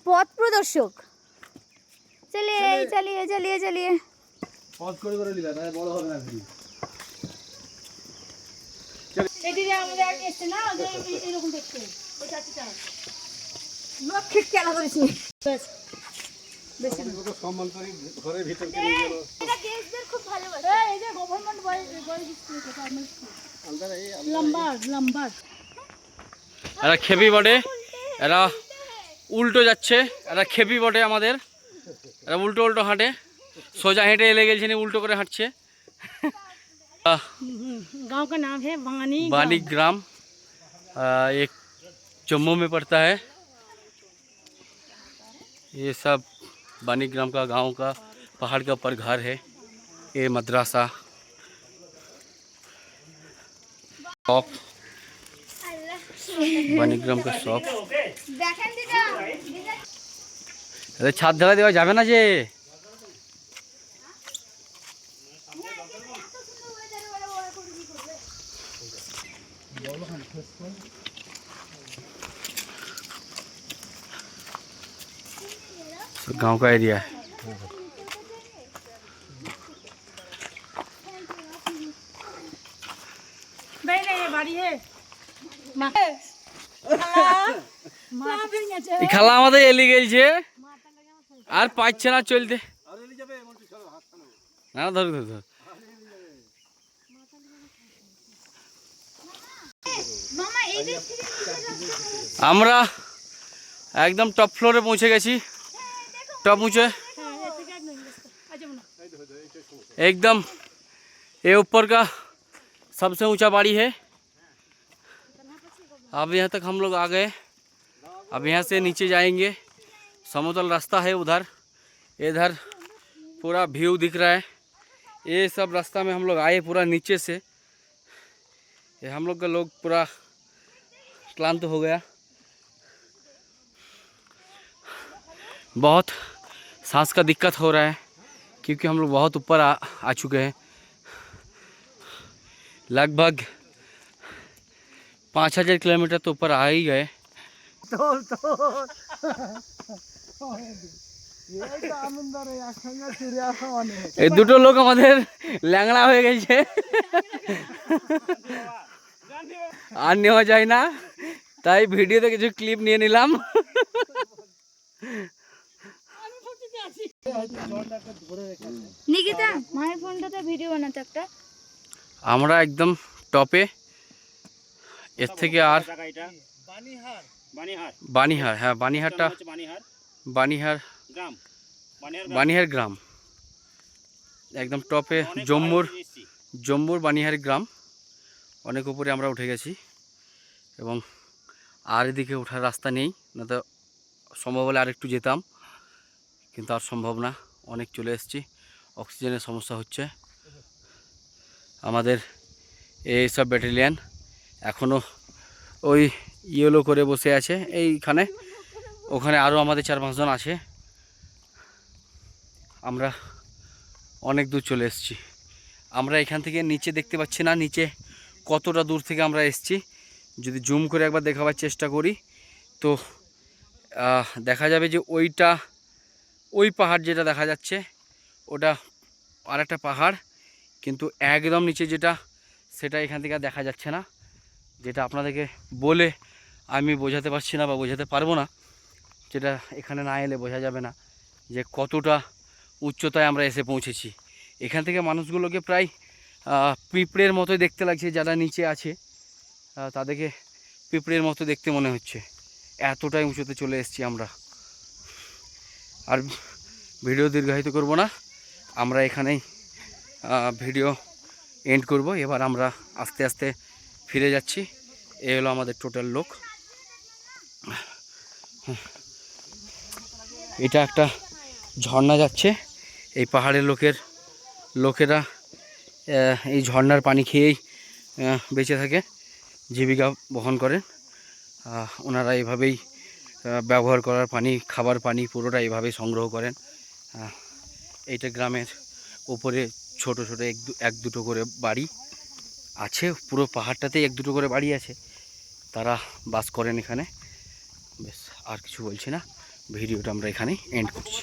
পথ প্রদর্শক। চলিয়ে চলিয়ে চলিয়ে চলিয়ে পথ করে করে নিলা তাহলে বড় হবে না ভিডিও। এদিকে আমাদের আগে এসে না যে এরকম দেখতে ওই চাচিটা লক্ষ্মী খেলা করেছি বেশ বেশ কত সম্মান করি ঘরের ভিতর কে নিয়ে গেল। এটা কেসদের খুব ভালোবাসে। এই যে গভর্নমেন্ট বয়েজ স্কুল থেকে গভর্নমেন্ট স্কুল আলাদা এই লম্বা এরা খেপি বটে, এরা উল্টো যাচ্ছে, এরা খেপি বটে আমাদের, এরা উল্টো উল্টো হাঁটে, সোজা হেঁটে এলে গেছে না উল্টো করে হাঁটছে। गांव का नाम है बानी ग्राम, एक जम्मू में पड़ता है। ये सब बानी ग्राम का गांव का पहाड़ के ऊपर घर है। ये मद्रासा शॉप, बानी ग्राम का शॉप। अरे छात ढाला देवा जावे ना जे गांव का एरिया है। খেলা আমাদের এলি গেছে আর পাচ্ছে না চলতে। না ধর ধর ধর আমরা একদম टॉप फ्लोरे पहुंचे গেছি। टॉप ऊंचे एकदम ये ऊपर का सबसे ऊंचा बाड़ी है। अब यहाँ तक हम लोग आ गए। अब यहाँ से नीचे जाएंगे, समतल रास्ता है उधर, इधर पूरा व्यू दिख रहा है। ये सब रास्ता में हम लोग आए पूरा नीचे से। ये हम लोग का लोग पूरा क्लांत हो गया, बहुत सांस का दिक्कत हो रहा है क्योंकि हम लोग बहुत ऊपर आ चुके हैं। लगभग 5000 किलोमीटर तो ऊपर आ ही गए। এই দুটো লোক আমাদের ল্যাংড়া হয়ে গেছে, আর নেওয়া যায় না, তাই ভিডিওতে কিছু ক্লিপ নিয়ে নিলাম। নিকিতা মায়ের ফোনটাতে ভিডিও বানাতে একটা। আমরা একদম টপে, এর থেকে আর বানিহার, হ্যাঁ বানিহারটা, বানিহার গ্রাম একদম টপে, জম্মুর বানিহার গ্রাম অনেক উপরে আমরা উঠে গেছি। এবং আর এদিকে ওঠার রাস্তা নেই, না তো সম্ভব হলে আর একটু যেতাম, কিন্তু আর সম্ভব না, অনেক চলে এসেছি। অক্সিজেনের সমস্যা হচ্ছে। আমাদের এই সব ব্যাটালিয়ান এখনও ওই ইয়েলো করে বসে আছে এইখানে, ওখানে আরও আমাদের 4-5 জন আছে। আমরা অনেক দূর চলে এসেছি। আমরা এখান থেকে নিচে দেখতে পাচ্ছি না নিচে কতটা দূর থেকে আমরা এসেছি। যদি জুম করে একবার দেখাবার চেষ্টা করি তো দেখা যাবে যে ওই পাহাড় যেটা দেখা যাচ্ছে ওটা আরেকটা পাহাড়, কিন্তু একদম নিচে যেটা সেটা এখান থেকে দেখা যাচ্ছে না। যেটা আপনাদেরকে বলে আমি বোঝাতে পারছি না বা বোঝাতে পারবো না, যেটা এখানে না এলে বোঝা যাবে না যে কতটা উচ্চতায় আমরা এসে পৌঁছেছি। এখান থেকে মানুষগুলোকে প্রায় পিঁপড়ের মতোই দেখতে লাগছে, যারা নিচে আছে তাদেরকে পিঁপড়ের মতো দেখতে মনে হচ্ছে, এতটাই উঁচুতে চলে এসেছি আমরা। আর ভিডিও দীর্ঘায়িত করব না, আমরা এখানেই ভিডিও এন্ড করব। এবার আমরা আস্তে আস্তে ফিরে যাচ্ছি। এ হলো আমাদের টোটাল লোক। এটা একটা ঝর্ণা যাচ্ছে, এই পাহাড়ের লোকেরা এই ঝর্ণার পানি খেয়েই বেঁচে থাকে, জীবিকা বহন করেন। ওনারা এভাবেই ব্যবহার করার পানি, খাবার পানি পুরোটা এভাবেই সংগ্রহ করেন। এইটা গ্রামের ওপরে ছোট ছোট এক দুটো করে বাড়ি আছে, পুরো পাহাড়টাতেই এক দুটো করে বাড়ি আছে, তারা বাস করেন এখানে। বেশ আর কিছু বলছি না, ভিডিওটা আমরা এখানেই এন্ড করছি।